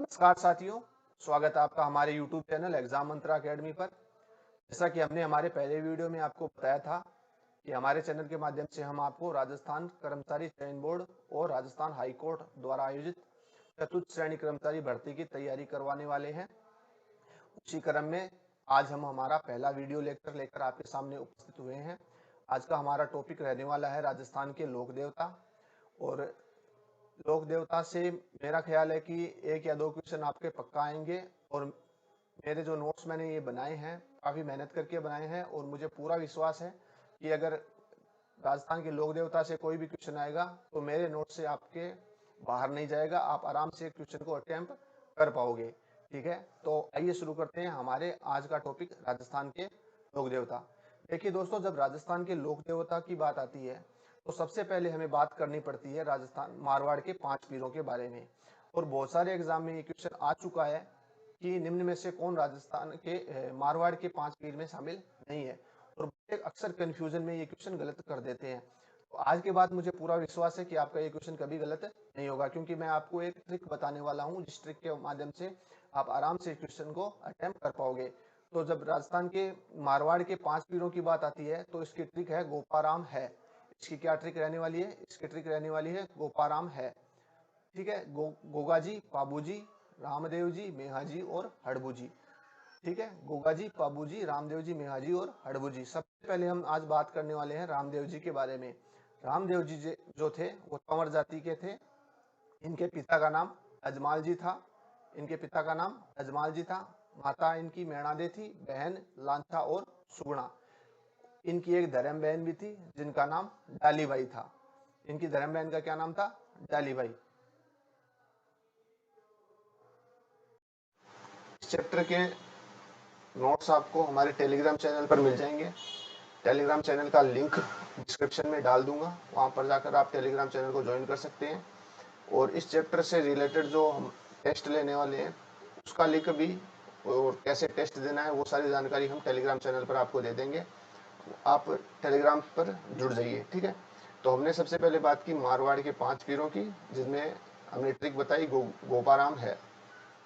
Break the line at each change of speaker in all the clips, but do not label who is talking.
नमस्कार साथियों, स्वागत है आपका हमारे YouTube चैनल एग्जाम मंत्रा अकेडमी पर। जैसा कि हमने हमारे पहले वीडियो में आपको बताया था कि हमारे चैनल के माध्यम से हम आपको राजस्थान कर्मचारी चयन बोर्ड और राजस्थान हाई कोर्ट द्वारा आयोजित चतुर्थ श्रेणी कर्मचारी भर्ती की तैयारी करवाने वाले हैं। उसी क्रम में आज हम हमारा पहला वीडियो लेक्चर लेकर आपके सामने उपस्थित हुए हैं। आज का हमारा टॉपिक रहने वाला है राजस्थान के लोक देवता। और लोक देवता से मेरा ख्याल है कि एक या दो क्वेश्चन आपके पक्का आएंगे। और मेरे जो नोट्स मैंने ये बनाए हैं काफी मेहनत करके बनाए हैं, और मुझे पूरा विश्वास है कि अगर राजस्थान के लोक देवता से कोई भी क्वेश्चन आएगा तो मेरे नोट से आपके बाहर नहीं जाएगा, आप आराम से क्वेश्चन को अटेम्प्ट कर पाओगे। ठीक है, तो आइए शुरू करते हैं हमारे आज का टॉपिक राजस्थान के लोक देवता। देखिए दोस्तों, जब राजस्थान के लोक देवता की बात आती है तो सबसे पहले हमें बात करनी पड़ती है राजस्थान मारवाड़ के 5 पीरों के बारे में। और बहुत सारे एग्जाम में ये क्वेश्चन आ चुका है कि निम्न में से कौन राजस्थान के मारवाड़ के 5 पीर में शामिल नहीं है। और अक्सर कंफ्यूजन में ये क्वेश्चन गलत कर देते हैं। तो आज के बाद मुझे पूरा विश्वास है कि आपका ये क्वेश्चन कभी गलत नहीं होगा, क्योंकि मैं आपको एक ट्रिक बताने वाला हूँ जिस ट्रिक के माध्यम से आप आराम से क्वेश्चन को अटेम्प्ट कर पाओगे। तो जब राजस्थान के मारवाड़ के 5 पीरों की बात आती है तो इसकी ट्रिक है गोपाराम है। इसकी क्या ट्रिक रहने वाली है? इसकी ट्रिक रहने वाली है गोपाराम है। ठीक है, गोगा जी, पाबू जी, रामदेव जी, मेहा जी और हड़बू जी। ठीक है, गोगा जी, पाबू जी, रामदेव जी, मेहा जी और हड़बू जी। सबसे पहले हम आज बात करने वाले हैं रामदेव जी के बारे में। रामदेव जी जो थे वो तंवर जाति के थे। इनके पिता का नाम अजमाल जी था। इनके पिता का नाम अजमाल जी था। माता इनकी मैणादे थी, बहन लांछा और सुगुणा। इनकी एक धर्म बहन भी थी जिनका नाम डालीबाई था। इनकी धर्म बहन का क्या नाम था? डालीबाई। इस चैप्टर के नोट्स आपको हमारे टेलीग्राम चैनल पर मिल जाएंगे। टेलीग्राम चैनल का लिंक डिस्क्रिप्शन में डाल दूंगा, वहां पर जाकर आप टेलीग्राम चैनल को ज्वाइन कर सकते हैं। और इस चैप्टर से रिलेटेड जो हम टेस्ट लेने वाले हैं उसका लिंक भी, और कैसे टेस्ट देना है वो सारी जानकारी हम टेलीग्राम चैनल पर आपको दे देंगे। आप टेलीग्राम पर जुड़ जाइए। ठीक है, तो हमने सबसे पहले बात की मारवाड़ के 5 पीरों की, जिसमें हमने ट्रिक बताई गोपाराम है,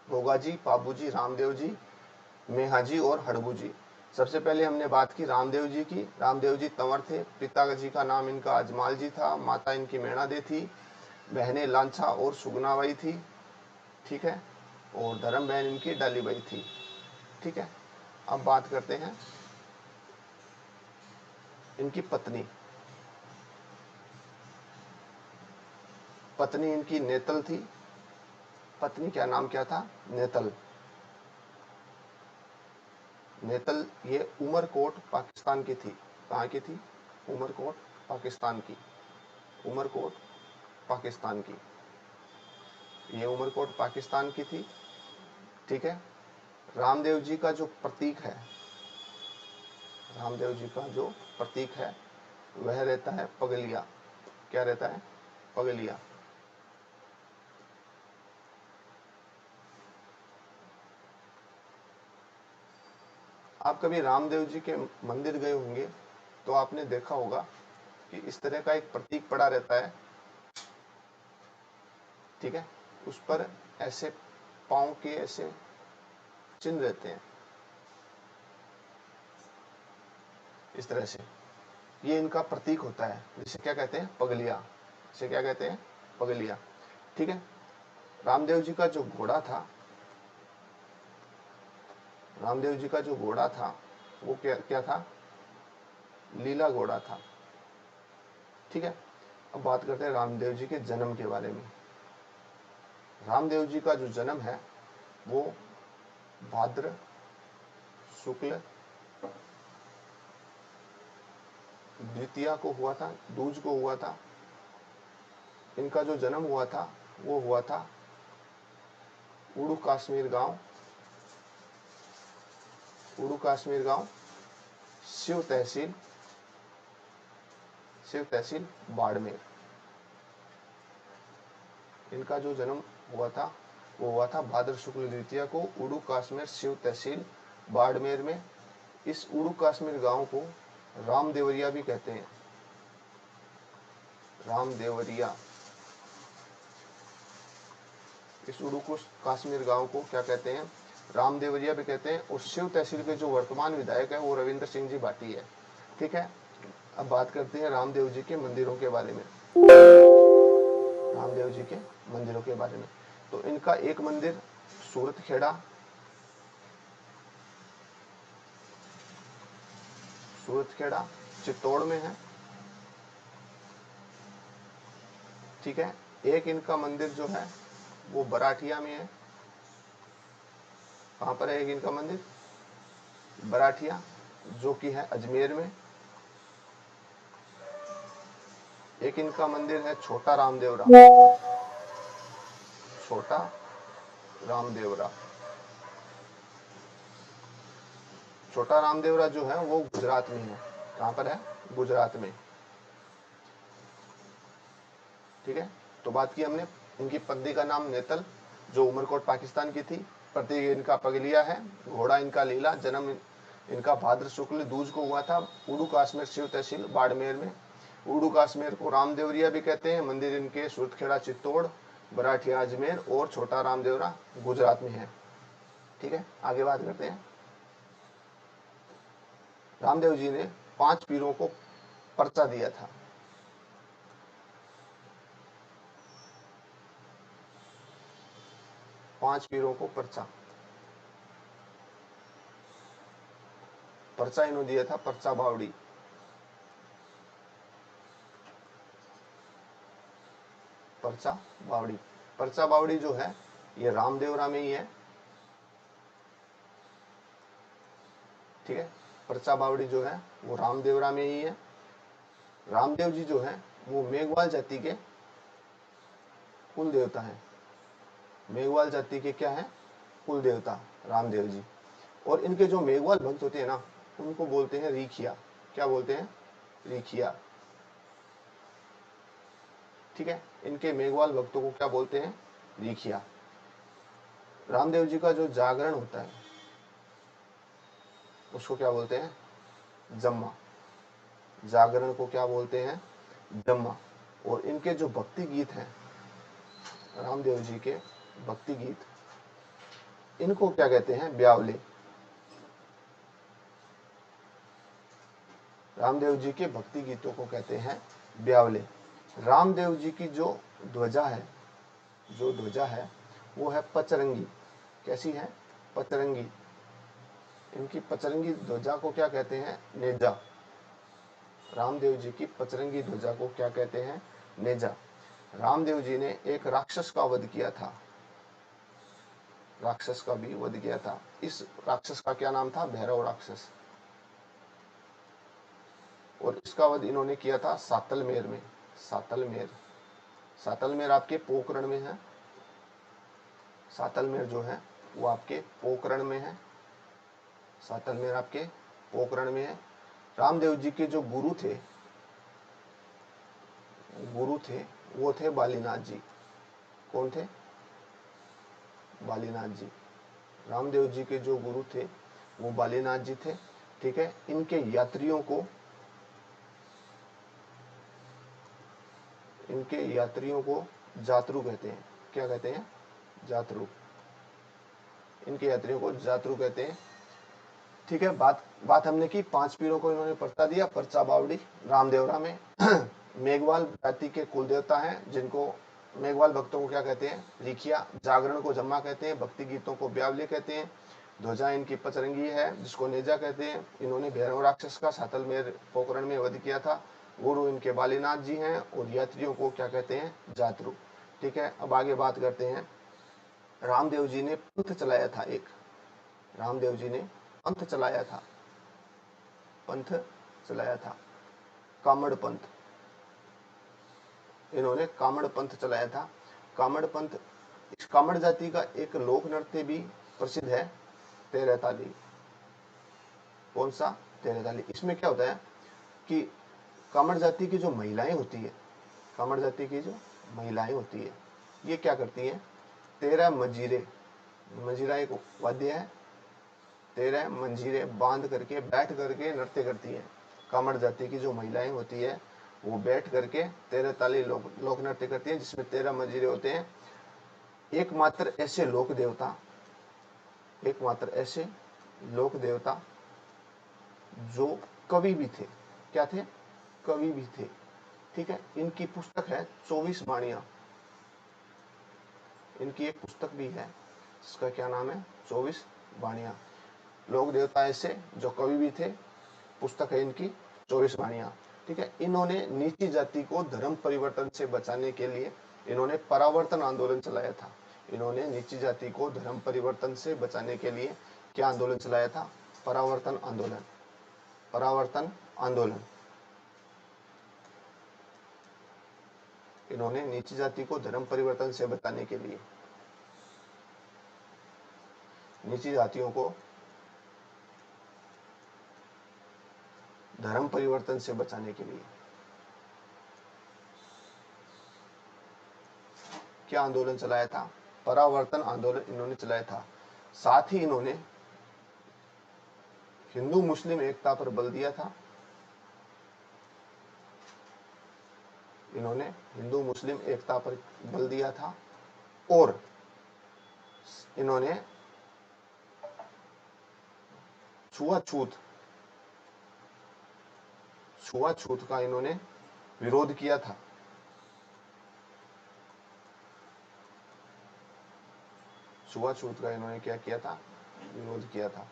गोगा जी, पाबू जी, रामदेव जी, मेहा जी और हड़बू जी। सबसे पहले हमने बात की रामदेव जी की। रामदेव जी तंवर थे। पिताजी का नाम इनका अजमाल जी था। माता इनकी मैणादे थी। बहनें लांछा और सुगनाबाई थी। ठीक है, और धर्म बहन इनकी डालीबाई थी। ठीक है, अब बात करते हैं इनकी पत्नी। पत्नी इनकी नेतल थी। पत्नी क्या नाम क्या था? नेतल। नेतल ये उमरकोट पाकिस्तान की थी। कहाँ की थी? उमरकोट पाकिस्तान की। उमरकोट पाकिस्तान की। ये उमरकोट पाकिस्तान की थी। ठीक है, रामदेव जी का जो प्रतीक है, रामदेव जी का जो प्रतीक है वह रहता है पगलिया। क्या रहता है? पगलिया। आप कभी रामदेव जी के मंदिर गए होंगे तो आपने देखा होगा कि इस तरह का एक प्रतीक पड़ा रहता है। ठीक है, उस पर ऐसे पांव के ऐसे चिन्ह रहते हैं, इस तरह से। ये इनका प्रतीक होता है, जिसे क्या कहते हैं? पगलिया। इसे क्या कहते हैं? पगलिया। ठीक है, रामदेव जी का जो घोड़ा था, रामदेव जी का जो घोड़ा था वो क्या क्या था? लीला घोड़ा था। ठीक है, अब बात करते हैं रामदेव जी के जन्म के बारे में। रामदेव जी का जो जन्म है वो भाद्र शुक्ल द्वितीया को हुआ था, दूज को हुआ था। इनका जो जन्म हुआ था वो हुआ था उड़ू कश्मीर गांव, उड़ू कश्मीर गांव, शिव तहसील, शिव तहसील बाड़मेर। इनका जो जन्म हुआ था वो हुआ था भाद्र शुक्ल द्वितीया को उड़ू कश्मीर शिव तहसील बाड़मेर में। इस उड़ू कश्मीर गांव को रामदेवरिया भी कहते हैं। रामदेवरिया। इस उड़ू को काश्मीर गांव को क्या कहते हैं, रामदेवरिया भी कहते हैं। और शिव तहसील के जो वर्तमान विधायक है वो रविंद्र सिंह जी भाटी है। ठीक है, अब बात करते हैं रामदेव जी के मंदिरों के बारे में। रामदेव जी के मंदिरों के बारे में, तो इनका एक मंदिर सूरत खेड़ा, सूरत खेड़ा चित्तौड़ में है। ठीक है, एक इनका मंदिर जो है वो बराठिया में है। कहां पर है एक इनका मंदिर? बराठिया, जो कि है अजमेर में। एक इनका मंदिर है छोटा रामदेवरा, छोटा रामदेवरा। छोटा रामदेवरा जो है वो गुजरात में है। कहां पर है? गुजरात में। ठीक है, तो बात की हमने इनकी पत्नी का नाम नेतल, जो उमरकोट पाकिस्तान की थी। पति इनका पगलिया है, घोड़ा इनका लीला। जन्म इनका भाद्र शुक्ल दूज को हुआ था, उड़ू काश्मीर शिव तहसील बाड़मेर में। उड़ू काश्मीर को रामदेवरिया भी कहते हैं। मंदिर इनके सूरतखेड़ा चित्तौड़, बराठिया अजमेर और छोटा रामदेवरा गुजरात में है। ठीक है, आगे बात करते हैं। रामदेव जी ने 5 पीरों को पर्चा दिया था। पांच पीरों को पर्चा पर्चा इन्होंने दिया था, पर्चा बावड़ी। पर्चा बावड़ी, पर्चा बावड़ी जो है ये रामदेवरा में ही है। ठीक है, पर्चा बावड़ी जो है वो रामदेवरा में ही है। रामदेव जी जो है वो मेघवाल जाति के कुल देवता है। मेघवाल जाति के क्या है? कुल देवता रामदेव जी। और इनके जो मेघवाल भक्त होते हैं ना, उनको बोलते हैं रीखिया। क्या बोलते हैं? रीखिया। ठीक है, इनके मेघवाल भक्तों को क्या बोलते हैं? रीखिया। रामदेव जी का जो जागरण होता है उसको क्या बोलते हैं? जम्मा। जागरण को क्या बोलते हैं? जम्मा। और इनके जो भक्ति गीत हैं, रामदेव जी के भक्ति गीत, इनको क्या कहते हैं? ब्यावले। रामदेव जी के भक्ति गीतों को कहते हैं ब्यावले। रामदेव जी की जो ध्वजा है, जो ध्वजा है वो है पचरंगी। कैसी है? पचरंगी। इनकी पचरंगी ध्वजा को क्या कहते हैं? नेजा। रामदेव जी की पचरंगी ध्वजा को क्या कहते हैं? नेजा। रामदेव जी ने एक राक्षस का वध किया था। राक्षस का भी वध किया था। इस राक्षस का क्या नाम था? भैरव राक्षस। और इसका वध इन्होंने किया था सातलमेर में। सातलमेर, सातलमेर आपके पोखरण में है। सातलमेर जो है वो आपके पोखरण में है। सातलमेर आपके पोखरण में है। रामदेव जी के जो गुरु थे, गुरु थे वो थे बालीनाथ जी। कौन थे? बालीनाथ जी। रामदेव जी के जो गुरु थे वो बालीनाथ जी थे। ठीक है, इनके यात्रियों को, इनके यात्रियों को जातरू कहते हैं। क्या कहते हैं? जातरू। इनके यात्रियों को जातरू कहते हैं। ठीक है, बात बात हमने की 5 पीरों को इन्होंने पर्चा दिया। पर्चा बावड़ी रामदेवरा में। मेघवाल जाति के कुल देवता हैं, जिनको मेघवाल भक्तों को क्या कहते हैं? रिखिया। जागरण को जम्मा कहते हैं। भक्ति गीतों को ब्यावले कहते हैं। ध्वजा इनकी पचरंगी है, जिसको नेजा कहते हैं। इन्होंने भैरव राक्षस का सातलमेर पोखरण में वध किया था। गुरु इनके बालीनाथ जी हैं और यात्रियों को क्या कहते हैं? जातरू। ठीक है, अब आगे बात करते हैं। रामदेव जी ने पंथ चलाया था एक। रामदेव जी ने पंथ चलाया था। पंथ चलाया था, कामड़ पंथ। इन्होंने कामड़ पंथ चलाया था। कामड़ पंथ, इस कामड़ जाति का एक लोक नृत्य भी प्रसिद्ध है, तेरह ताली। कौन सा? तेरह ताली। इसमें क्या होता है कि कामड़ जाति की जो महिलाएं होती है, कामड़ जाति की जो महिलाएं होती है, ये क्या करती हैं? 13 मंजीरे, मंजीरा एक वाद्य है, 13 मंजीरे बांध करके बैठ करके नृत्य करती हैं। कामड़ जाति की जो महिलाएं होती है वो बैठ करके 13 ताली लोक नृत्य करती हैं, जिसमें 13 मंजीरे होते हैं। एकमात्र ऐसे लोक देवता, एकमात्र ऐसे लोक देवता जो कवि भी थे। क्या थे? कवि भी थे। ठीक है। इनकी पुस्तक है 24 वाणियां। इनकी एक पुस्तक भी है जिसका क्या नाम है? 24 वाणियां। लोक देवता ऐसे जो कवि भी थे, पुस्तक है इनकी 24 वाणियां। ठीक है। इन्होंने नीची जाति को धर्म परिवर्तन से बचाने के लिए इन्होंने परावर्तन आंदोलन चलाया था। इन्होंने नीची जाति को धर्म परिवर्तन से बचाने के लिए क्या आंदोलन चलाया था? परावर्तन आंदोलन। परावर्तन आंदोलन। इन्होंने नीची जाति को धर्म परिवर्तन से बचाने के लिए, नीची जातियों को धर्म परिवर्तन से बचाने के लिए क्या आंदोलन चलाया था? परावर्तन आंदोलन इन्होंने चलाया था। साथ ही इन्होंने हिंदू मुस्लिम एकता पर बल दिया था। इन्होंने हिंदू मुस्लिम एकता पर बल दिया था और इन्होंने छुआछूत, छुआछूत का इन्होंने विरोध किया था। छुआछूत का इन्होंने क्या किया था? विरोध किया था।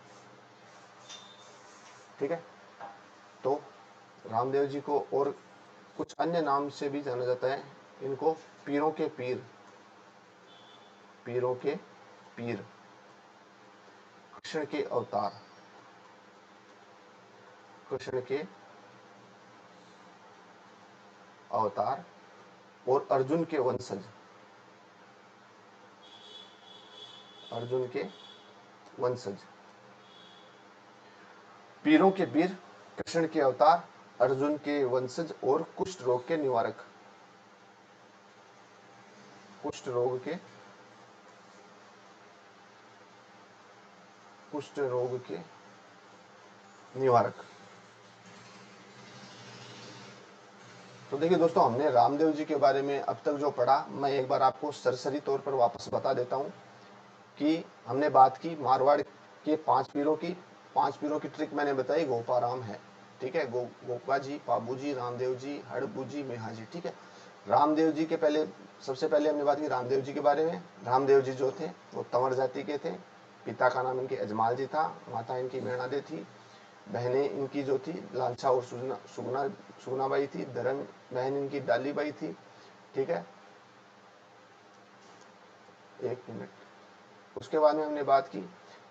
ठीक है। तो रामदेव जी को और कुछ अन्य नाम से भी जाना जाता है। इनको पीरों के पीर, पीरों के पीर, कृष्ण के अवतार, कृष्ण के अवतार और अर्जुन के वंशज, अर्जुन के वंशज। पीरों के पीर, कृष्ण के अवतार, अर्जुन के वंशज और कुष्ठ रोग के निवारक, कुष्ठ रोग के, कुष्ठ रोग के निवारक। तो देखिए दोस्तों, हमने रामदेव जी के बारे में अब तक जो पढ़ा, मैं एक बार आपको सरसरी तौर पर वापस बता देता हूं कि हमने बात की मारवाड़ के 5 पीरों की। 5 पीरों की ट्रिक मैंने बताई, गोपाराम है। ठीक है। गोपा जी, पाबू जी, रामदेव जी, हड़बू जी, मेहा जी। ठीक है। रामदेव जी के पहले, सबसे पहले हमने बात की रामदेव जी के बारे में। रामदेव जी जो थे वो तंवर जाति के थे। पिता का नाम इनके अजमाल जी था, माता इनकी मेणादे थी। बहनें इनकी जो थी लालछा और सुगनाबाई थी। धर्म बहन इनकी डालीबाई थी। ठीक है। एक मिनट। उसके बाद में हमने बात की,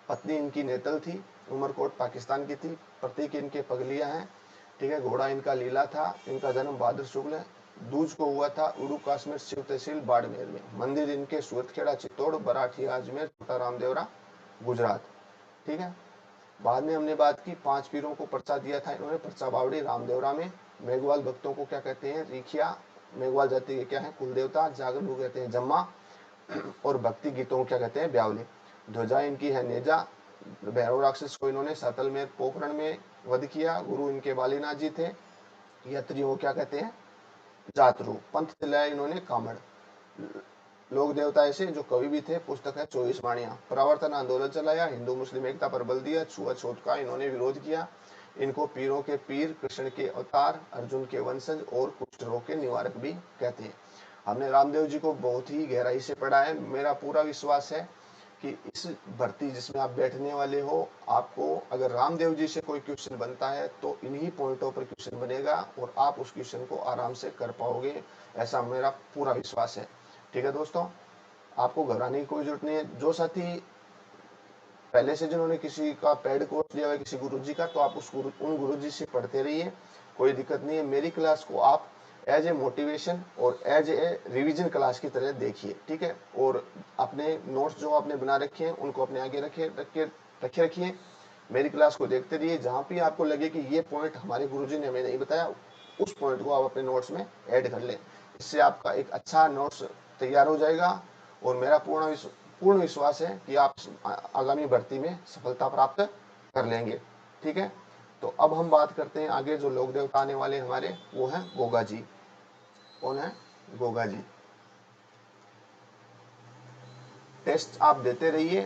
पत्नी इनकी नेतल थी, उमरकोट पाकिस्तान की थी। प्रतीक इनके पगलिया हैं। ठीक है। घोड़ा इनका लीला था। इनका जन्म भाद्र शुक्ल दूज को हुआ था, उड़ू काश्मीर शिव तहसील बाड़मेर में। मंदिर इनके सूरतखेड़ा, चित्तौड़, बराठी अजमेर, छोटा रामदेवरा गुजरात। ठीक है। बाद में हमने बात की 5 पीरों को पर्चा दिया था इन्होंने, पर्चा बावड़ी रामदेवरा में। मेघवाल भक्तों को क्या कहते हैं? रिखिया। मेघवाल जाति के क्या है? कुल देवता। जागरण को कहते हैं जम्मा और भक्ति गीतों को क्या कहते हैं? ब्यावले। ध्वजा इनकी है नेजा। भैरव राक्षस को इन्होंने सतल में पोखरण में वध किया। गुरु इनके बालीनाथ जी थे। यात्रियों को क्या कहते हैं? जातरू। पंथ चलाया इन्होंने कामड़। लोक देवता ऐसे जो कवि भी थे, पुस्तक है 24 वाणियां। परावर्तन आंदोलन चलाया, हिंदू मुस्लिम एकता पर बल दिया, छुआछूत का इन्होंने विरोध किया। इनको पीरों के पीर, कृष्ण के अवतार, अर्जुन के वंशज और कुष्ठ रोग के निवारक भी कहते हैं। हमने रामदेव जी को बहुत ही गहराई से पढ़ा है। मेरा पूरा विश्वास है कि इस भर्ती जिसमें आप बैठने वाले हो, आपको अगर रामदेव जी से कोई क्वेश्चन बनता है तो इन्हीं पॉइंटों पर क्वेश्चन बनेगा और आप उस क्वेश्चन को आराम से कर पाओगे, ऐसा मेरा पूरा विश्वास है। ठीक है दोस्तों, आपको घबराने की कोई जरूरत नहीं है। जो साथी पहले से जिन्होंने किसी का पेड कोर्स लिया हुआ है किसी गुरुजी का, तो आप उन गुरुजी से पढ़ते रहिए, कोई दिक्कत नहीं है। मेरी क्लास को आप एज ए मोटिवेशन और एज ए रिवीजन क्लास की तरह देखिए। ठीक है। और अपने नोट्स जो आपने बना रखे हैं उनको अपने आगे रखिए। मेरी क्लास को देखते रहिए। जहाँ भी आपको लगे कि ये पॉइंट हमारे गुरुजी ने हमें नहीं बताया, उस पॉइंट को आप अपने नोट्स में ऐड कर लें। इससे आपका एक अच्छा नोट्स तैयार हो जाएगा और मेरा पूर्ण विश्वास है कि आप आगामी भर्ती में सफलता प्राप्त कर लेंगे। ठीक है। तो अब हम बात करते हैं आगे। जो लोक देवता आने वाले हमारे, वो है गोगा जी। कौन है? गोगा जी। टेस्ट आप देते रहिए,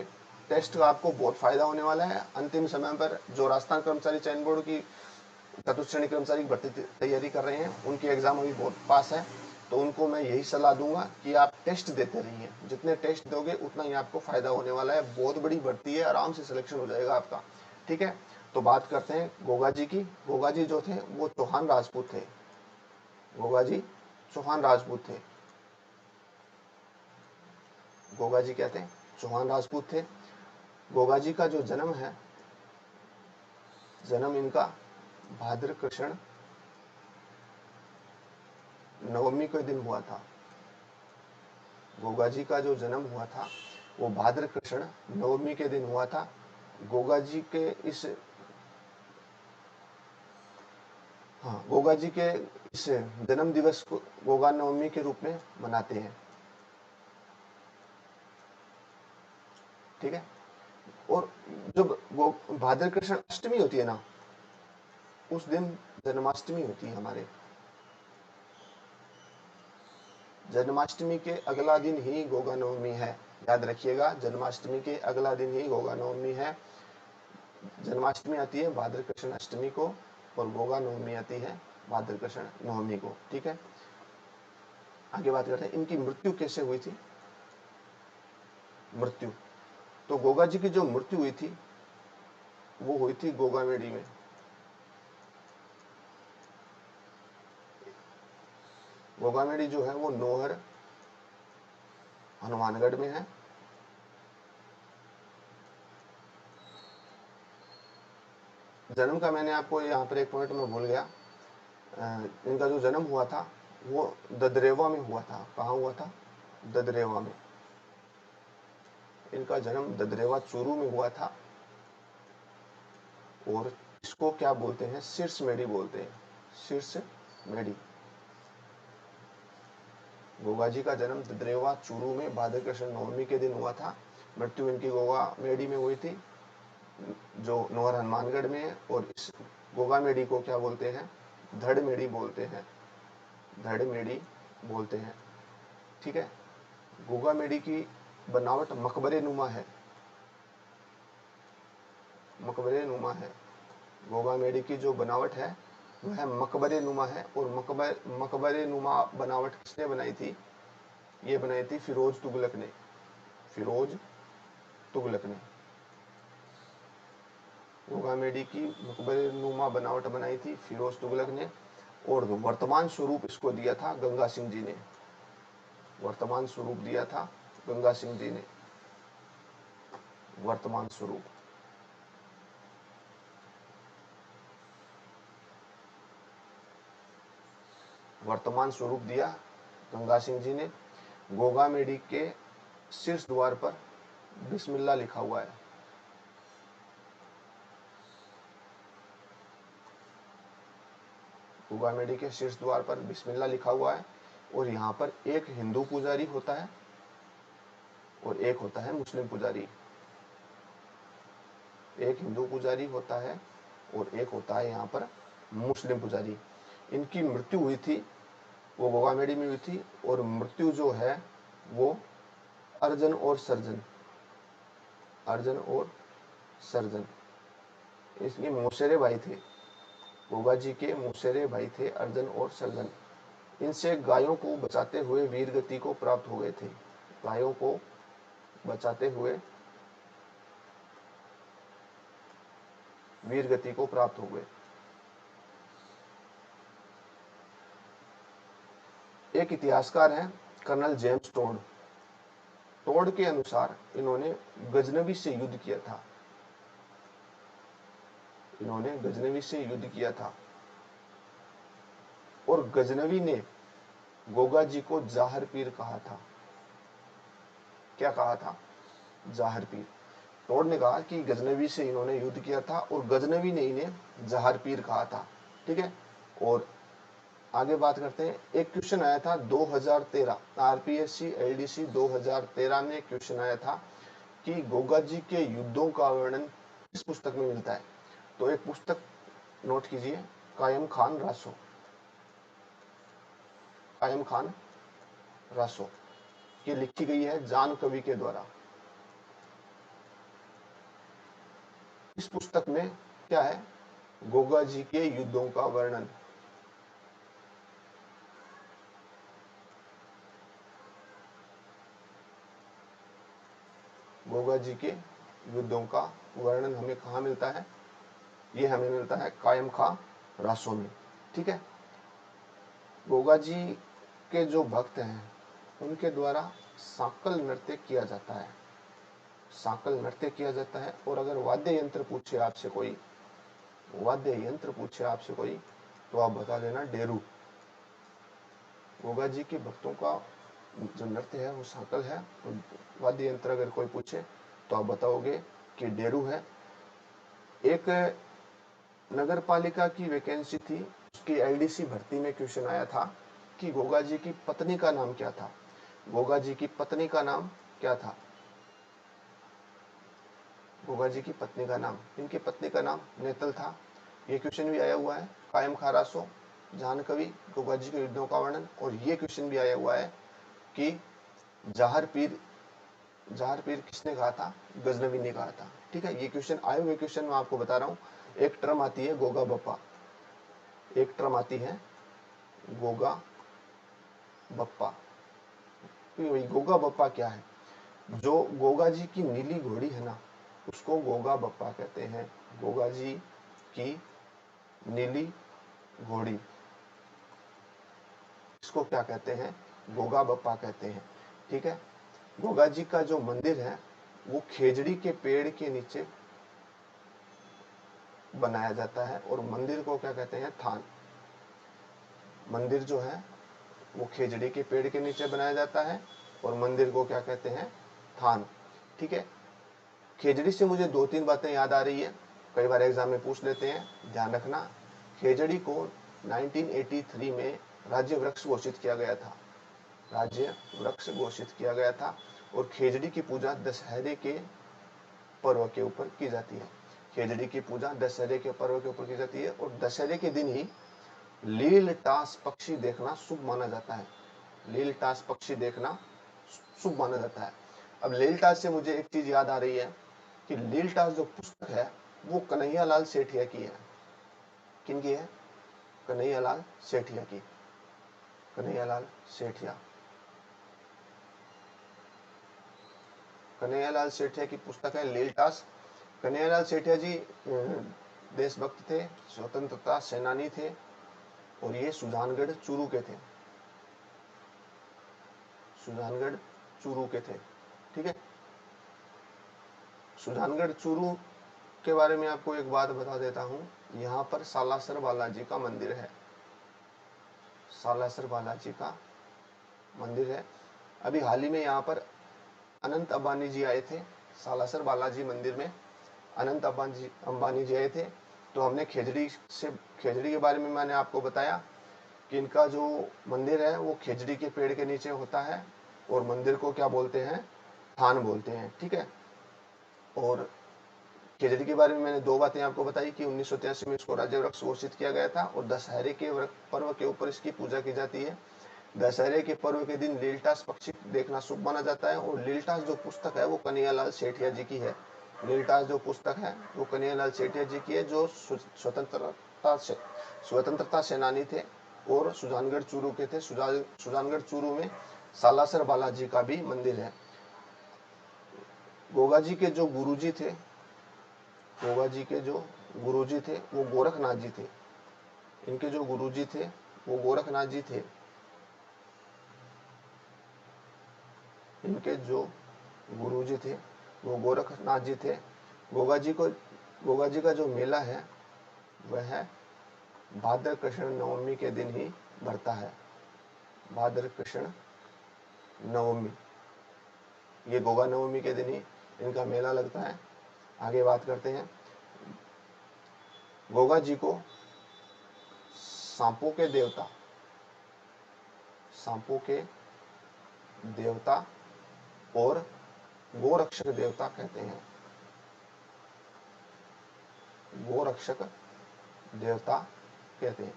टेस्ट का आपको बहुत फायदा होने वाला है। अंतिम समय पर जो राजस्थान कर्मचारी चयन बोर्ड की चतुर्थ श्रेणी कर्मचारी की भर्ती तैयारी कर रहे हैं, उनकी एग्जाम अभी बहुत पास है, तो उनको मैं यही सलाह दूंगा कि आप टेस्ट देते रहिए। जितने टेस्ट दोगे उतना ही आपको फायदा होने वाला है। बहुत बड़ी भर्ती है, आराम से सिलेक्शन हो जाएगा आपका। ठीक है, तो बात करते हैं गोगा जी की। गोगा जी जो थे वो चौहान राजपूत थे। गोगा जी चौहान राजपूत थे। गोगा जी क्या थे? चौहान राजपूत थे। गोगा जी का जो जन्म है, जन्म इनका भाद्र कृष्ण नवमी के दिन हुआ था। गोगा जी का जो जन्म हुआ था वो भाद्र कृष्ण नवमी के दिन हुआ था। गोगा जी के इस गोगा जी के इस जन्म दिवस को गोगा नवमी के रूप में मनाते हैं। ठीक है, और जब भाद्र कृष्ण अष्टमी होती है ना, उस दिन जन्माष्टमी होती है हमारे। जन्माष्टमी के अगला दिन ही गोगा नवमी है, याद रखिएगा, जन्माष्टमी के अगला दिन ही गोगा नवमी है। जन्माष्टमी आती है भाद्र कृष्ण अष्टमी को और गोगा नवमी आती है भाद्र कृष्ण नवमी को। ठीक है, आगे बात करते हैं इनकी मृत्यु कैसे हुई थी। मृत्यु, तो गोगा जी की जो मृत्यु हुई थी वो हुई थी गोगामेडी में। गोगामेडी जो है वो नोहर हनुमानगढ़ में है। जन्म का मैंने आपको यहाँ पर एक पॉइंट में भूल गया, इनका जो जन्म हुआ था वो ददरेवा में हुआ था। कहाँ हुआ था? ददरेवा में। इनका जन्म ददरेवा चूरू में हुआ था और इसको क्या बोलते हैं? शीर्ष मेडी बोलते हैं, शीर्ष मेडी। गोगा जी का जन्म ददरेवा चूरू में भाद्र कृष्ण नवमी के दिन हुआ था। मृत्यु इनकी गोगा मेडी में हुई थी जो नोहर हनुमानगढ़ में है। और इस गोगा मेडी को क्या बोलते हैं? धड़ मेडी बोलते हैं, धड़ मेडी बोलते हैं। ठीक है, गोगा मेडी की बनावट मकबरे नुमा है, मकबरे नुमा है। गोगा मेडी की जो बनावट है वह मकबरे नुमा है। और मकबरे नुमा बनावट किसने बनाई थी? ये बनाई थी फिरोज तुगलक ने, फिरोज तुगलक ने। गोगा मेडी की मकबरे नुमा बनावट बनाई थी फिरोज तुगलक ने। और वर्तमान स्वरूप इसको दिया था गंगा सिंह जी ने, वर्तमान स्वरूप दिया था गंगा सिंह जी ने, वर्तमान स्वरूप। वर्तमान स्वरूप दिया गंगा सिंह जी ने। गोगा मेडी के शीर्ष द्वार पर बिस्मिल्लाह लिखा हुआ है। गोगा मेडी के शीर्ष द्वार पर बिस्मिल्लाह लिखा हुआ है। और यहाँ पर एक हिंदू पुजारी होता है और एक होता है मुस्लिम पुजारी। एक हिंदू पुजारी होता है और एक होता है यहाँ पर मुस्लिम पुजारी। इनकी मृत्यु हुई थी वो गोगामेडी में हुई थी। और मृत्यु जो है वो अर्जन और सर्जन, अर्जन और सर्जन, इसके मौसेरे भाई थे। गोगा जी के मौसेरे भाई थे अर्जन और सर्जन। इनसे गायों को बचाते हुए वीर गति को प्राप्त हो गए थे। गायों को बचाते हुए वीर गति को प्राप्त हो गए। एक इतिहासकार हैं कर्नल जेम्स टोड। टोड के अनुसार इन्होंने गजनवी से युद्ध किया था, इन्होंने गजनवी से युद्ध किया था। और गजनवी ने गोगा जी को जाहर पीर कहा था। क्या कहा था? जाहर पीर। टोड ने कहा कि गजनवी से इन्होंने युद्ध किया था और गजनवी ने इन्हें जाहर पीर कहा था। ठीक है, और आगे बात करते हैं। एक क्वेश्चन आया था 2013 आरपीएससी एलडीसी 2013 में क्वेश्चन आया था कि गोगा जी के युद्धों का वर्णन किस पुस्तक में मिलता है? तो एक पुस्तक नोट कीजिए, कायम खान रासो, कायम खान रासो, ये लिखी गई है जान कवि के द्वारा। इस पुस्तक में क्या है, गोगा जी के युद्धों का वर्णन। गोगा जी के युद्धों का वर्णन हमें कहाँ मिलता है, ये हमें मिलता है कायम खां रासों में। ठीक है, गोगा जी के जो भक्त हैं उनके द्वारा सांकल नृत्य किया जाता है, सांकल नृत्य किया जाता है। और अगर वाद्य यंत्र पूछे आपसे कोई, वाद्य यंत्र पूछे आपसे कोई, तो आप बता देना डेरू। गोगा जी के भक्तों का जो नृत्य है वो सांकल है। और वाद्य यंत्र अगर कोई पूछे तो आप बताओगे कि डेरू है। एक नगर पालिका की वैकेंसी थी, उसकी एलडीसी भर्ती में क्वेश्चन आया था कि गोगा जी की पत्नी का नाम क्या था। गोगा जी की पत्नी का नाम क्या था, गोगा जी की पत्नी का नाम, इनकी पत्नी का नाम नेतल था। ये क्वेश्चन भी आया हुआ है कायम खां रासो, जान कवि, गोगा जी के युद्धों का वर्णन। और ये क्वेश्चन भी आया हुआ है कि जहार पीर, जहार पीर किसने कहा था, गजनवी ने कहा था। ठीक है, ये क्वेश्चन आए हुए क्वेश्चन मैं आपको बता रहा हूँ। एक टर्म आती है गोगा बप्पा, एक टर्म आती है गोगा बप्पा। गोगा बप्पा क्या है, जो गोगा जी की नीली घोड़ी है ना, उसको गोगा बप्पा कहते हैं। गोगा जी की नीली घोड़ी, इसको क्या कहते हैं, गोगा बप्पा कहते हैं। ठीक है, गोगा जी का जो मंदिर है वो खेजड़ी के पेड़ के नीचे बनाया जाता है। और मंदिर को क्या कहते हैं, थान। मंदिर जो है वो खेजड़ी के पेड़ के नीचे बनाया जाता है और मंदिर को क्या कहते हैं, थान। ठीक है, खेजड़ी से मुझे दो तीन बातें याद आ रही है, कई बार एग्जाम में पूछ लेते हैं, ध्यान रखना। खेजड़ी को 1983 में राज्य वृक्ष घोषित किया गया था, राज्य वृक्ष घोषित किया गया था। और खेजड़ी की पूजा दशहरे के पर्व के ऊपर की जाती है। खेजड़ी की पूजा दशहरे के पर्व के ऊपर की जाती है। और दशहरे के दिन ही लील टास पक्षी देखना शुभ माना जाता है। लील टास पक्षी देखना शुभ माना जाता है। अब लील टास से मुझे एक चीज याद आ रही है कि लील टास जो पुस्तक है वो कन्हैयालाल सेठिया की है। किनकी है, कन्हैयालाल सेठिया की, कन्हैयालाल सेठिया, कन्हैयालाल सेठिया की पुस्तक है लील टास। कन्हैयालाल सेठिया जी देशभक्त थे, स्वतंत्रता सेनानी थे और ये सुजानगढ़ चूरू के थे, सुजानगढ़ चूरू के थे। ठीक है, सुजानगढ़ चूरू के बारे में आपको एक बात बता देता हूँ। यहाँ पर सालासर बालाजी का मंदिर है, सालासर बालाजी का मंदिर है। अभी हाल ही में यहाँ पर अनंत अंबानी जी आए थे, सालासर बालाजी मंदिर में अनंत अंबानी जी आए थे। तो हमने खेजड़ी से, खेजड़ी के बारे में मैंने आपको बताया कि इनका जो मंदिर है वो खेजड़ी के पेड़ के नीचे होता है और मंदिर को क्या बोलते हैं, थान बोलते हैं। ठीक है, और खेजड़ी के बारे में मैंने दो बातें आपको बताई कि 1983 में इसको राज्य वृक्ष घोषित किया गया था और दशहरे के पर्व के ऊपर इसकी पूजा की जाती है। दशहरे के पर्व के दिन लीलटास पक्षी देखना शुभ माना जाता है। और लीलटास जो पुस्तक है वो कन्हैयालाल सेठिया जी की है। लीलटास जो पुस्तक है वो कन्हैयालाल सेठिया जी की है, जो स्वतंत्रता सेनानी थे और सुजानगढ़ चूरू के थे। सुजानगढ़ चूरू में सालासर बालाजी का भी मंदिर है। गोगा जी के जो गुरुजी थे, गोगा जी के जो गुरुजी थे वो गोरखनाथ जी थे। इनके जो गुरुजी थे वो गोरखनाथ जी थे। इनके जो गुरुजी थे वो गोरखनाथ जी थे। गोगा जी को, गोगा जी का जो मेला है वह भाद्र कृष्ण नवमी के दिन ही भरता है, भाद्र कृष्ण नवमी, ये गोगा नवमी के दिन ही इनका मेला लगता है। आगे बात करते हैं। गोगा जी को सांपों के देवता, सांपों के देवता और गोरक्षक देवता कहते हैं, गोरक्षक देवता कहते हैं।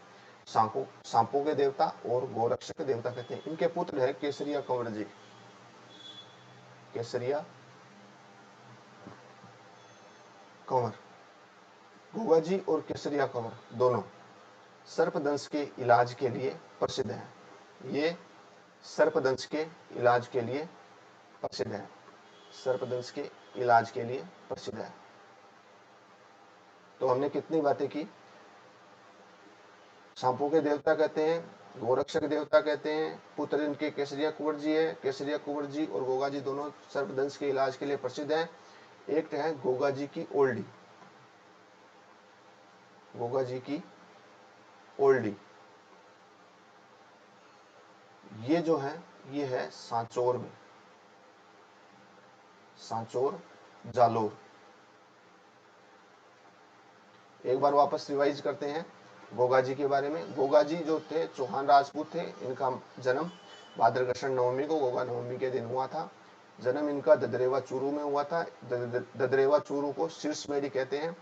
सांपों के देवता और गोरक्षक देवता कहते हैं। इनके पुत्र है केसरिया कंवर जी, केसरिया कंवर। गोगा जी और केसरिया कंवर दोनों सर्पदंश के इलाज के लिए प्रसिद्ध हैं। ये सर्पदंश के इलाज के लिए प्रसिद्ध है। सर्पदंश के इलाज के लिए प्रसिद्ध है। तो हमने कितनी बातें की? सांपों के देवता कहते हैं, गोरक्षक देवता कहते हैं, पुत्र इनके केसरिया कुंवर जी है। केसरिया कुंवर जी और गोगा जी दोनों सर्पदंश के इलाज के लिए प्रसिद्ध हैं। एक है गोगा जी की ओल्डी, गोगा जी की ओल्डी, ये जो है ये है सांचौर में, सांचौर जालोर। एक बार वापस रिवाइज करते हैं गोगा जी के बारे में। गोगा जी जो थे चौहान राजपूत थे। इनका जन्म भाद्रकृष्ण नवमी को गोगा नवमी के दिन हुआ था। जन्म इनका ददरेवा चूरू में हुआ था। ददरेवा चूरू को शीर्ष मेडी कहते हैं।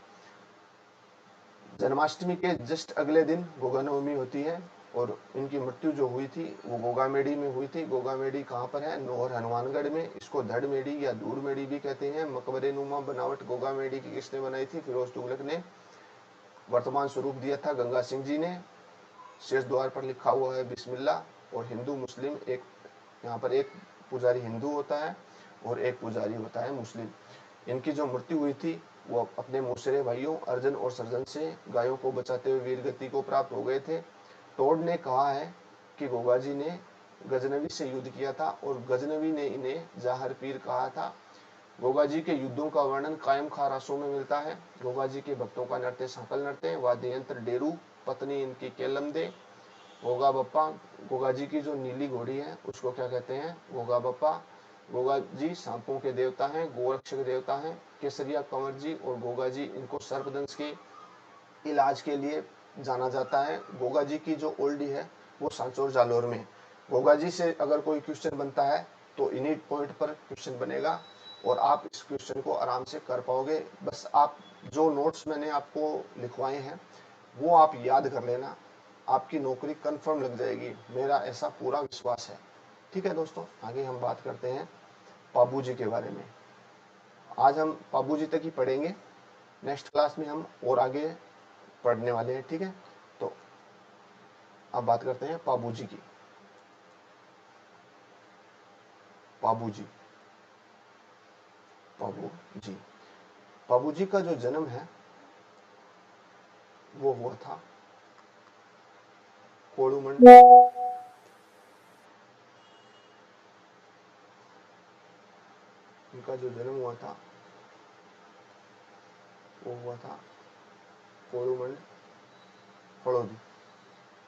जन्माष्टमी के जस्ट अगले दिन गोगा नवमी होती है और इनकी मृत्यु जो हुई थी वो गोगा मेडी में हुई थी। गोगा मेडी कहाँ पर है? नौहर हनुमानगढ़ में। इसको धड़ मेडी या दूर मेडी भी कहते हैं। मकबरे नुमा बनावट गोगा मेडी की किसने बनाई थी? फिरोज तुगलक ने। वर्तमान स्वरूप दिया था गंगा सिंह जी ने। शेष द्वार पर लिखा हुआ है बिस्मिल्लाह। और हिंदू मुस्लिम एक, यहाँ पर एक पुजारी हिंदू होता है और एक पुजारी होता है मुस्लिम। इनकी जो मृत्यु हुई थी वो अपने मौसेरे भाइयों अर्जुन और सर्जन से गायों को बचाते हुए वीरगति को प्राप्त हो गए थे। टोड ने कहा है कि गोगा जी ने गजनवी से युद्ध किया था और गजनवी ने इन्हें जाहर पीर कहा था। गोगा जी के युद्धों का वर्णन कायम खां रासों में मिलता है। गोगा जी के भक्तों का नृत्य सांकल नृत्य, वाद्य यंत्र डेरू, पत्नी इनकी केलम दे। गोगा बप्पा, गोगा जी की जो नीली घोड़ी है उसको क्या कहते हैं? गोगा बप्पा। गोगा जी सांपों के देवता हैं, गोरक्षक देवता हैं। केसरिया कंवर जी और गोगा जी, इनको सर्पदंश के इलाज के लिए जाना जाता है। गोगा जी की जो ओल्डी है वो सांचौर जालोर में। गोगा जी से अगर कोई क्वेश्चन बनता है तो इन्हीं पॉइंट पर क्वेश्चन बनेगा और आप इस क्वेश्चन को आराम से कर पाओगे। बस आप जो नोट्स मैंने आपको लिखवाए हैं वो आप याद कर लेना, आपकी नौकरी कंफर्म लग जाएगी, मेरा ऐसा पूरा विश्वास है। ठीक है दोस्तों, आगे हम बात करते हैं पाबू जी के बारे में। आज हम पाबू जी तक ही पढ़ेंगे। नेक्स्ट क्लास में हम और आगे पढ़ने वाले हैं। ठीक है, तो अब बात करते हैं पाबू जी की। पाबू जी, पाबू जी, पाबू जी का जो जन्म है वो हुआ था कोड़ूमंड। इनका जो जन्म हुआ था वो हुआ था कोड़ूमंड फड़ोदी,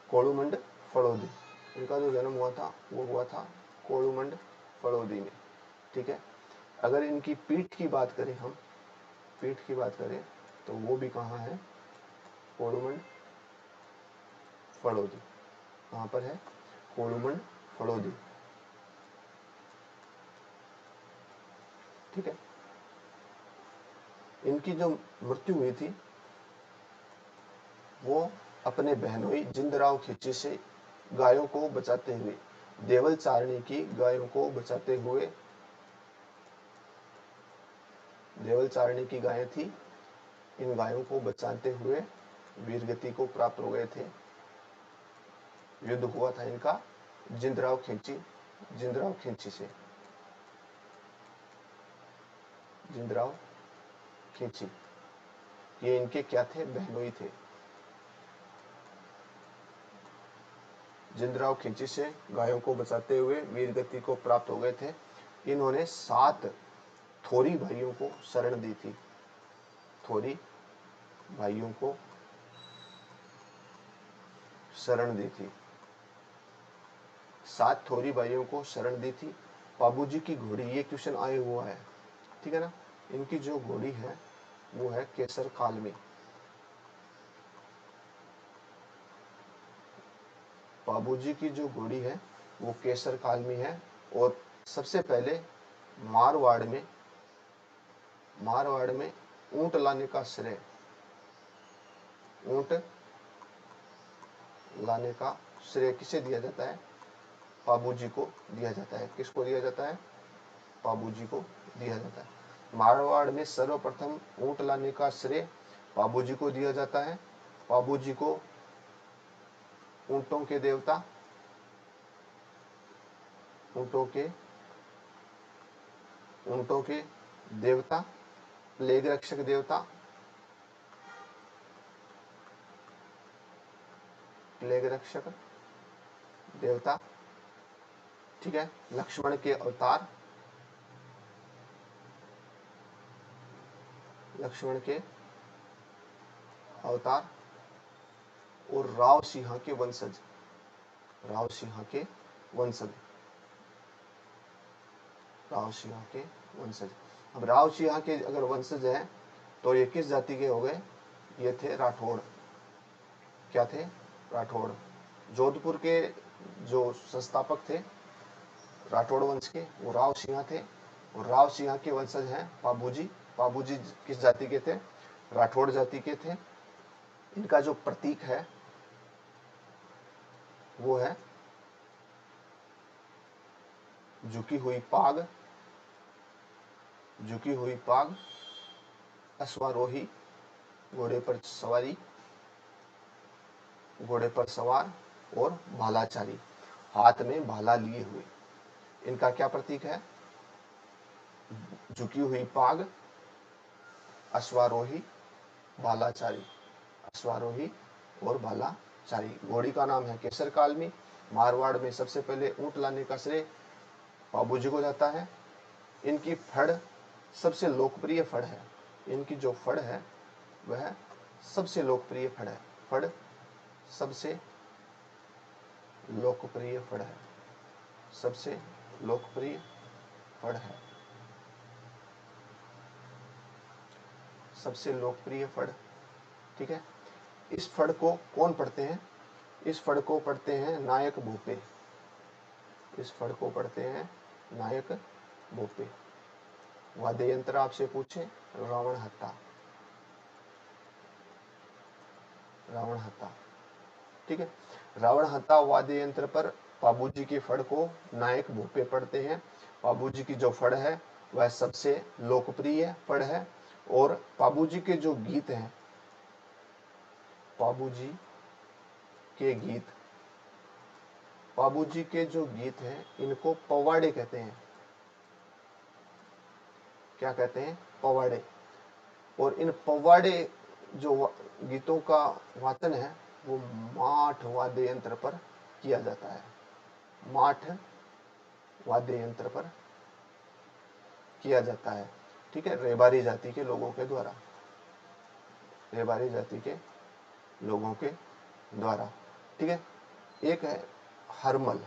कोड़ूमंड फड़ोदी। इनका जो जन्म हुआ था वो हुआ था कोड़ूमंड फड़ोदी में। ठीक है, अगर इनकी पीठ की बात करें हम, पीठ की बात करें तो वो भी कहाँ है? कोड़ूमंड फड़ोदी। कहाँ पर है? कोड़ूमंड फड़ोदी। ठीक है, इनकी जो मृत्यु हुई थी वो अपने बहनोई जिंदराव खिची से गायों को बचाते हुए, देवल चारणी की गायों को बचाते हुए, देवल चारणी की गायें थी, इन गायों को बचाते हुए वीरगति को प्राप्त हो गए थे। युद्ध हुआ था इनका जिंदराव खिंची, जिंदराव खिंची से, जिंदराव खिंची। ये इनके क्या थे? बहनोई थे। जिंदराव खिंची से गायों को बचाते हुए वीरगति को प्राप्त हो गए थे। इन्होंने 7 थोरी भाइयों को शरण दी थी। थोरी भाइयों को शरण दी थी। 7 थोरी भाइयों को शरण दी थी। पाबू जी की घोड़ी, ये क्वेश्चन आया हुआ है। ठीक है ना, इनकी जो घोड़ी है वो है केसर कालमी। पाबू जी की जो घोड़ी है वो केसर कालमी है। और सबसे पहले मारवाड़ में, मारवाड़ में ऊंट लाने का श्रेय, ऊंट लाने का श्रेय किसे दिया जाता है? पाबू जी को दिया जाता है। किसको दिया जाता है? पाबू जी को दिया जाता है। मारवाड़ में सर्वप्रथम ऊंट लाने का श्रेय पाबू जी को दिया जाता है। पाबू जी को ऊंटों के देवता, ऊंटों के देवता, प्लेग रक्षक देवता, प्लेग रक्षक देवता, ठीक है। लक्ष्मण के अवतार, लक्ष्मण के अवतार और राव सिंह के वंशज, राव सिंह के वंशज, राव सिंह के वंशज। अब राव सिंह के अगर वंशज हैं तो ये किस जाति के हो गए? ये थे राठौड़। क्या थे? राठौड़। जोधपुर के जो संस्थापक थे राठौड़ वंश के, वो राव सिंह थे और राव सिंह के वंशज हैं पाबूजी। पाबूजी किस जाति के थे? राठौड़ जाति के थे। इनका जो प्रतीक है वो है झुकी हुई पाग, झुकी हुई पाग, अश्वारोही, घोड़े पर सवारी, घोड़े पर सवार और भालाचारी, हाथ में भाला लिए हुए। इनका क्या प्रतीक है? झुकी हुई पाग, अश्वारोही, भालाचारी, अश्वारोही और भालाचारी। घोड़ी का नाम है केसर कालमी। मारवाड़ में सबसे पहले ऊंट लाने का श्रेय पाबूजी को जाता है। इनकी फड़ सबसे लोकप्रिय फड़ है। इनकी जो फड़ है वह सबसे लोकप्रिय फड़ है। फड़ सबसे लोकप्रिय फड़ है, सबसे लोकप्रिय फड़ है, सबसे लोकप्रिय फड़, ठीक है। इस फड़ को कौन पढ़ते हैं? इस फड़ को पढ़ते हैं नायक भोपे। इस फड़ को पढ़ते हैं नायक भोपे। वाद्य यंत्र आपसे पूछे, रावण हत्ता, रावण हत्ता, ठीक है। रावण हत्ता वाद्य यंत्र पर पाबूजी की फड़ को नायक भोपे पढ़ते हैं। पाबूजी की जो फड़ है वह सबसे लोकप्रिय फड़ है और पाबूजी के जो गीत हैं, पाबूजी के गीत, पाबूजी के जो गीत हैं इनको पवाड़े कहते हैं। क्या कहते हैं? पवाड़े। और इन पवाड़े जो गीतों का वादन है वो माठ वाद्य यंत्र पर किया जाता है। माठ वाद्य यंत्र पर किया जाता है, ठीक है। रेबारी जाति के लोगों के द्वारा, रेबारी जाति के लोगों के द्वारा, ठीक है। एक है हरमल,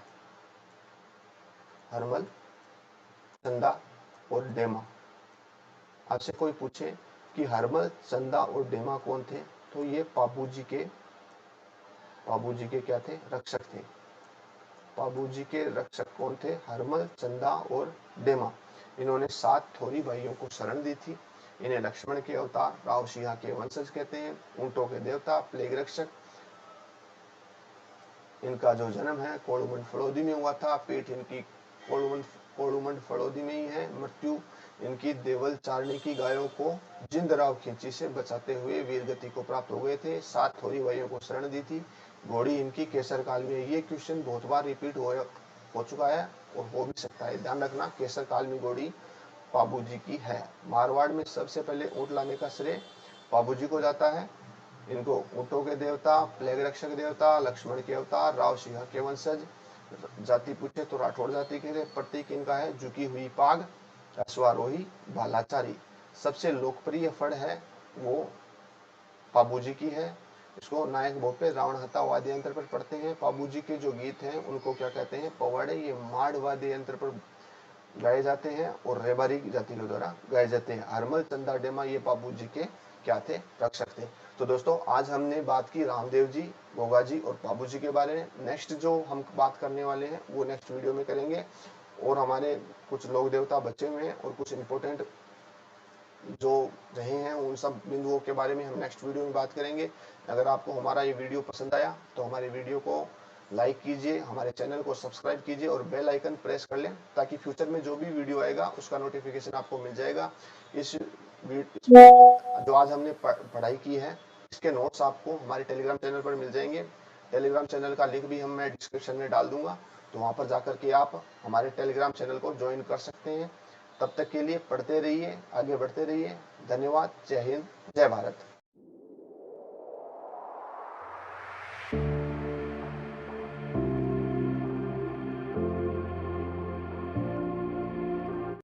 हरमल, चंदा और डेमा। आपसे कोई पूछे कि हरमल, चंदा और डेमा कौन थे, तो ये पाबूजी के क्या थे? रक्षक थे। पाबूजी के रक्षक कौन थे? हरमल, चंदा और डेमा। इन्होंने 7 थोरी भाइयों को शरण दी थी। इन्हें लक्ष्मण के अवतार, राव सिंह के वंशज कहते हैं, ऊंटों के देवता, प्लेग रक्षक। इनका जो जन्म है कोड़ुमंड फड़ौदी में हुआ था। पीठ इनकी कोड़ुमंड फड़ौदी में ही है। मृत्यु इनकी देवल चारणी की गायों को जिंदराव खींची से बचाते हुए वीर गति को प्राप्त हो गए थे। 7 थोरी भाइयों को शरण दी थी। घोड़ी इनकी केसर काल में। ये क्वेश्चन बहुत बार रिपीट हो चुका है और हो भी सकता है, ध्यान रखना। केसर काल में घोड़ी पाबूजी की है। मारवाड़ में सबसे पहले ऊंट लाने का श्रेय पाबूजी को जाता है। इनको ऊंटों के देवता, प्लेग रक्षक देवता, लक्ष्मण के अवतार, राव सिंह के वंशज। जाति पूछे तो राठौड़ जाति के। प्रतीक इनका है झुकी हुई पाग, अश्वारोही, भालाचारी। सबसे लोकप्रिय फड़ है वो पाबूजी की है। इसको नायक भोपे, रावण हत्ता वाद्य यंत्र पर पढ़ते हैं। पाबूजी के जो गीत हैं उनको क्या कहते हैं? पवाड़े। ये माड़ वाद्य यंत्र पर गाए जाते हैं और रेबारी जाति के द्वारा गाए जाते हैं। हरमल, चंदा, डेमा ये पाबूजी के क्या थे? रक्षक थे। तो दोस्तों आज हमने बात की रामदेव जी, गोगा जी और पाबूजी के बारे में। नेक्स्ट जो हम बात करने वाले हैं वो नेक्स्ट वीडियो में करेंगे और हमारे कुछ लोक देवता बचे हुए हैं और कुछ इंपॉर्टेंट जो रहे हैं उन सब बिंदुओं के बारे में हम नेक्स्ट वीडियो में बात करेंगे। अगर आपको हमारा ये वीडियो पसंद आया तो हमारे वीडियो को लाइक कीजिए, हमारे चैनल को सब्सक्राइब कीजिए और बेल आइकन प्रेस कर लें ताकि फ्यूचर में जो भी वीडियो आएगा उसका नोटिफिकेशन आपको मिल जाएगा। इस जो आज हमने पढ़ाई की है इसके नोट्स आपको हमारे टेलीग्राम चैनल पर मिल जाएंगे। टेलीग्राम चैनल का लिंक भी मैं डिस्क्रिप्शन में डाल दूंगा, तो वहां पर जाकर के आप हमारे टेलीग्राम चैनल को ज्वाइन कर सकते हैं। तब तक के लिए पढ़ते रहिए, आगे बढ़ते रहिए। धन्यवाद। जय हिंद, जय भारत।